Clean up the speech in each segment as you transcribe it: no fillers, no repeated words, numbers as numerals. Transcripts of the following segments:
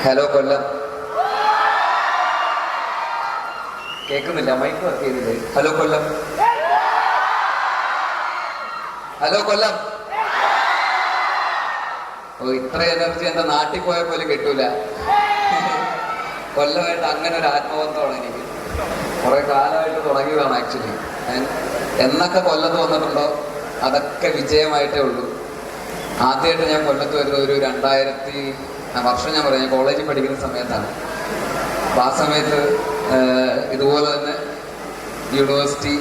Hello കൊല്ലം. കേൾക്കുന്നില്ല, mic work ചെയ്യുന്നില്ലേ? Hello കൊല്ലം, hello കൊല്ലം. ഓ, ഇത്ര എനർജി എന്റെ നാട്ടിൽ പോയ പോലെ കിട്ടൂല. കൊല്ലമായിട്ട് അങ്ങനെ ഒരു ആത്മബന്ധമാണ് എനിക്ക്. കുറെ കാലമായിട്ട് തുടങ്ങിയതാണ് ആക്ച്വലി. എന്നൊക്കെ കൊല്ലത്ത് വന്നിട്ടുണ്ടോ അതൊക്കെ വിജയമായിട്ടേ ഉള്ളൂ. ആദ്യമായിട്ട് ഞാൻ കൊല്ലത്ത് വരുന്നത് ഒരു 2000 വർഷം, ഞാൻ പറയാം, ഞാൻ കോളേജിൽ പഠിക്കുന്ന സമയത്താണ്. അപ്പം ആ സമയത്ത് ഇതുപോലെ തന്നെ യൂണിവേഴ്സിറ്റി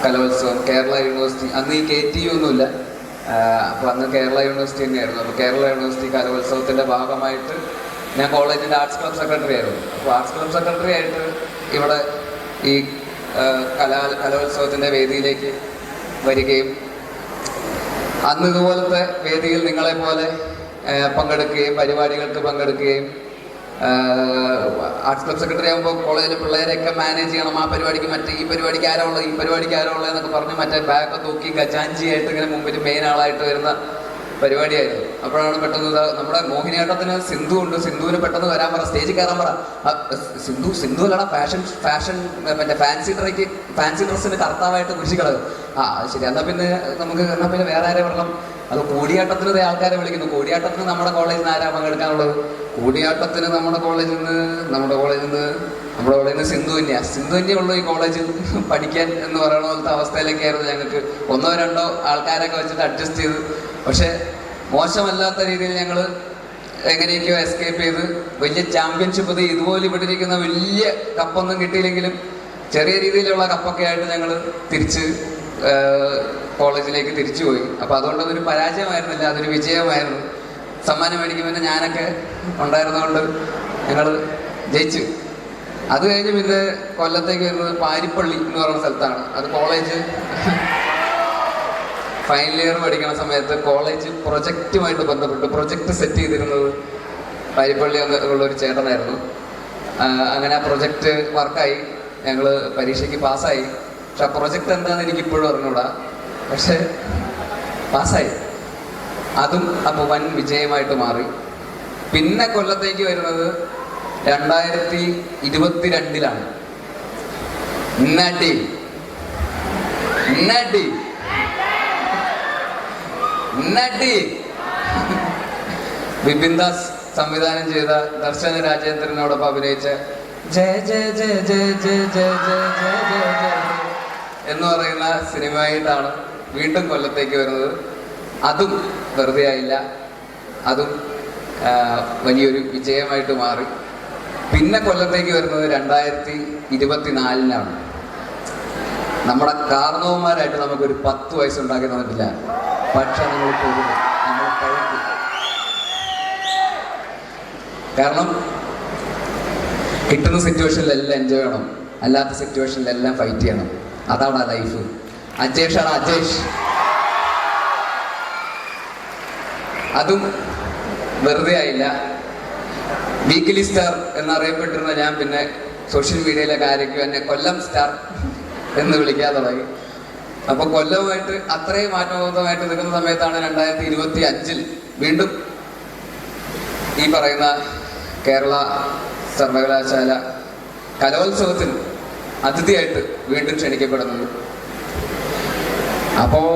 കലോത്സവം, കേരള യൂണിവേഴ്സിറ്റി, അന്ന് ഈ KTU ഒന്നുമില്ല. അപ്പോൾ അന്ന് കേരള യൂണിവേഴ്സിറ്റി തന്നെയായിരുന്നു. അപ്പോൾ കേരള യൂണിവേഴ്സിറ്റി കലോത്സവത്തിൻ്റെ ഭാഗമായിട്ട് ഞാൻ കോളേജിൻ്റെ ആർട്സ് ക്ലബ് സെക്രട്ടറി ആയിരുന്നു. അപ്പോൾ ആർട്സ് ക്ലബ് സെക്രട്ടറി ആയിട്ട് ഇവിടെ ഈ കലോത്സവത്തിൻ്റെ വേദിയിലേക്ക് വരികയും അന്ന് ഇതുപോലത്തെ വേദിയിൽ നിങ്ങളെപ്പോലെ പങ്കെടുക്കുകയും പരിപാടികൾക്ക് പങ്കെടുക്കുകയും, ആർട്സ് ക്ലബ് സെക്രട്ടറി ആകുമ്പോൾ കോളേജിലെ പിള്ളേരെയൊക്കെ മാനേജ് ചെയ്യണം. ആ പരിപാടിക്ക് ഈ പരിപാടിക്ക് ആരോ ഉള്ളത്, ഈ പരിപാടിക്ക് ആരോ ഉള്ളത് എന്നൊക്കെ പറഞ്ഞ് മറ്റേ ബാഗൊക്കെ തൂക്കി ഖജാൻജിയായിട്ട് ഇങ്ങനെ മുമ്പിൽ മെയിൻ ആളായിട്ട് വരുന്ന പരിപാടിയായിരുന്നു. അപ്പോഴാണ് പെട്ടെന്ന് നമ്മുടെ മോഹിനിയാട്ടത്തിന് സിന്ധു ഉണ്ട്, സിന്ധുവിന് പെട്ടെന്ന് വരാൻ പറ, സ്റ്റേജിൽ കയറാൻ പറ. സിന്ധു അല്ലടാ ഫാഷൻ മറ്റേ ഫാൻസി ഡ്രസ്സിന് കർത്താവായിട്ട് കൃഷികള്. അത് ശരി, എന്നാൽ പിന്നെ വേറെ ആരെ വരണം? അത് കൂടിയാട്ടത്തിന് ആൾക്കാരെ വിളിക്കുന്നു. കൂടിയാട്ടത്തിന് നമ്മുടെ കോളേജിൽ നിന്ന് ആരാ പങ്കെടുക്കാനുള്ളത്? കൂടിയാട്ടത്തിന് നമ്മുടെ കോളേജിൽ നിന്ന് സിന്ധു തന്നെയാണ് ഉള്ളൂ ഈ കോളേജിൽ പഠിക്കാൻ എന്ന് പറയുന്ന പോലത്തെ അവസ്ഥയിലേക്കായിരുന്നു ഞങ്ങൾക്ക്. 1 or 2 ആൾക്കാരൊക്കെ വെച്ചിട്ട് അഡ്ജസ്റ്റ് ചെയ്ത്, പക്ഷെ മോശമല്ലാത്ത രീതിയിൽ ഞങ്ങൾ എങ്ങനെയൊക്കെയോ എസ്കേപ്പ് ചെയ്ത് വലിയ ചാമ്പ്യൻഷിപ്പ്, ഇതുപോലെ ഇവിടെ ഇരിക്കുന്ന വലിയ കപ്പൊന്നും കിട്ടിയില്ലെങ്കിലും ചെറിയ രീതിയിലുള്ള കപ്പൊക്കെ ആയിട്ട് ഞങ്ങൾ തിരിച്ച് കോളേജിലേക്ക് തിരിച്ചുപോയി. അപ്പോൾ അതുകൊണ്ട് അതൊരു പരാജയമായിരുന്നില്ല, അതൊരു വിജയമായിരുന്നു. സമ്മാനം മേടിക്കുമ്പോൾ ഞാനൊക്കെ ഉണ്ടായിരുന്നതുകൊണ്ട് ഞങ്ങൾ ജയിച്ചു. അത് കഴിഞ്ഞ് പിന്നെ കൊല്ലത്തേക്ക് വരുന്നത് പാരിപ്പള്ളി എന്ന് പറയുന്ന സ്ഥലത്താണ്. അത് കോളേജ് ഫൈനൽ ഇയർ പഠിക്കുന്ന സമയത്ത് കോളേജ് പ്രൊജക്റ്റുമായിട്ട് ബന്ധപ്പെട്ട് പ്രൊജക്റ്റ് സെറ്റ് ചെയ്തിരുന്നത് പാരിപ്പള്ളി ഉള്ളൊരു ചേട്ടനായിരുന്നു. അങ്ങനെ ആ പ്രൊജക്റ്റ് വർക്കായി, ഞങ്ങൾ പരീക്ഷയ്ക്ക് പാസ്സായി. പക്ഷെ ആ പ്രൊജക്റ്റ് എന്താണെന്ന് എനിക്ക് ഇപ്പോഴും അറിഞ്ഞൂടാ, പക്ഷെ പാസ്സായി. അതും അപ്പോൾ വൻ വിജയമായിട്ട് മാറി. പിന്നെ കൊല്ലത്തേക്ക് വരുന്നത് 2022-ലാണ്. ബിപിൻ ദാസ് സംവിധാനം ചെയ്ത ദർശന രാജേന്ദ്രനോടൊപ്പം അഭിനയിച്ച ജയ ജയ ജയ ജയ ജയ ജയ ജയ ജയ ജയ ജയ എന്ന് പറയുന്ന സിനിമയായിട്ടാണ് വീണ്ടും കൊല്ലത്തേക്ക് വരുന്നത്. അതും വെറുതെ ആയില്ല, അതും വലിയൊരു വിജയമായിട്ട് മാറി. പിന്നെ കൊല്ലത്തേക്ക് വരുന്നത് 2024-ലാണ്. നമ്മുടെ കാരണവന്മാരായിട്ട് നമുക്കൊരു 10 വയസ്സുണ്ടാക്കി തന്നിട്ടില്ല, പക്ഷെ നമ്മൾ പോകും, നമ്മൾ കഴിക്കും. കാരണം കിട്ടുന്ന സിറ്റുവേഷനിലെല്ലാം എൻജോയ് ചെയ്യണം, അല്ലാത്ത സിറ്റുവേഷനിലെല്ലാം ഫൈറ്റ് ചെയ്യണം. അതാണ് ആ ലൈഫ്. അജേഷാണ് അജേഷ്. അതും വെറുതെ ആയില്ല. വീക്കിലി സ്റ്റാർ എന്നറിയപ്പെട്ടിരുന്ന ഞാൻ പിന്നെ സോഷ്യൽ മീഡിയയിലൊക്കെ ആരൊക്കെ എന്നെ കൊല്ലം സ്റ്റാർ എന്ന് വിളിക്കാൻ തുടങ്ങി. അപ്പോൾ കൊല്ലവുമായിട്ട് അത്രയും ആത്മബന്ധമായിട്ട് നിൽക്കുന്ന സമയത്താണ് 2025-ൽ വീണ്ടും ഈ പറയുന്ന കേരള സർവകലാശാല കലോത്സവത്തിന് അതിഥിയായിട്ട് വീണ്ടും ക്ഷണിക്കപ്പെടുന്നത്. അപ്പോൾ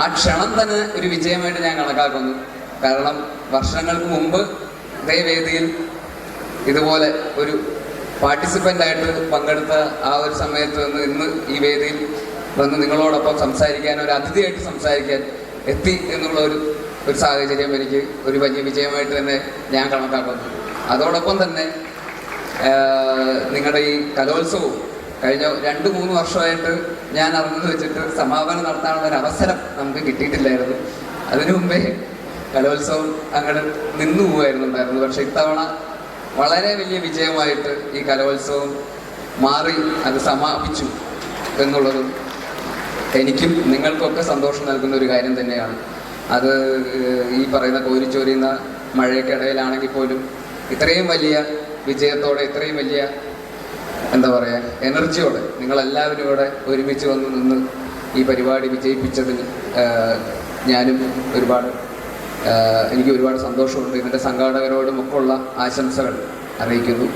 ആ ക്ഷണം തന്നെ ഒരു വിജയമായിട്ട് ഞാൻ കണക്കാക്കുന്നു. കാരണം വർഷങ്ങൾക്ക് മുമ്പ് ഇതേ വേദിയിൽ ഇതുപോലെ ഒരു പാർട്ടിസിപ്പൻ്റായിട്ട് പങ്കെടുത്ത ആ ഒരു സമയത്ത് നിന്ന് ഇന്ന് ഈ വേദിയിൽ വന്ന് നിങ്ങളോടൊപ്പം സംസാരിക്കാൻ, ഒരു അതിഥിയായിട്ട് സംസാരിക്കാൻ എത്തി എന്നുള്ള ഒരു സാഹചര്യം എനിക്ക് ഒരു വലിയ വിജയമായിട്ട് തന്നെ ഞാൻ കണക്കാക്കുന്നു. അതോടൊപ്പം തന്നെ നിങ്ങളുടെ ഈ കലോത്സവവും കഴിഞ്ഞ 2-3 വർഷമായിട്ട് ഞാൻ അറിഞ്ഞത് വെച്ചിട്ട് സമാപനം നടത്താനുള്ള ഒരു അവസരം നമുക്ക് കിട്ടിയിട്ടില്ലായിരുന്നു. അതിനു മുമ്പേ കലോത്സവം അങ്ങനെ നിന്നു പോകായിരുന്നുണ്ടായിരുന്നു. പക്ഷെ ഇത്തവണ വളരെ വലിയ വിജയമായിട്ട് ഈ കലോത്സവം മാറി, അത് സമാപിച്ചു എന്നുള്ളതും എനിക്കും നിങ്ങൾക്കൊക്കെ സന്തോഷം നൽകുന്ന ഒരു കാര്യം തന്നെയാണ്. അത് ഈ പറയുന്ന കോരിച്ചോരിയുന്ന മഴയ്ക്കിടയിലാണെങ്കിൽ പോലും ഇത്രയും വലിയ വിജയത്തോടെ, ഇത്രയും വലിയ എന്താ പറയുക എനർജിയോടെ നിങ്ങളെല്ലാവരും ഇവിടെ ഒരുമിച്ച് വന്ന് നിന്ന് ഈ പരിപാടി വിജയിപ്പിച്ചതിൽ ഞാനും ഒരുപാട് എനിക്ക് ഒരുപാട് സന്തോഷമുണ്ട്. ഇതിൻ്റെ സംഘാടകരോടും ഒക്കെ ഉള്ള ആശംസകൾ അറിയിക്കുന്നു.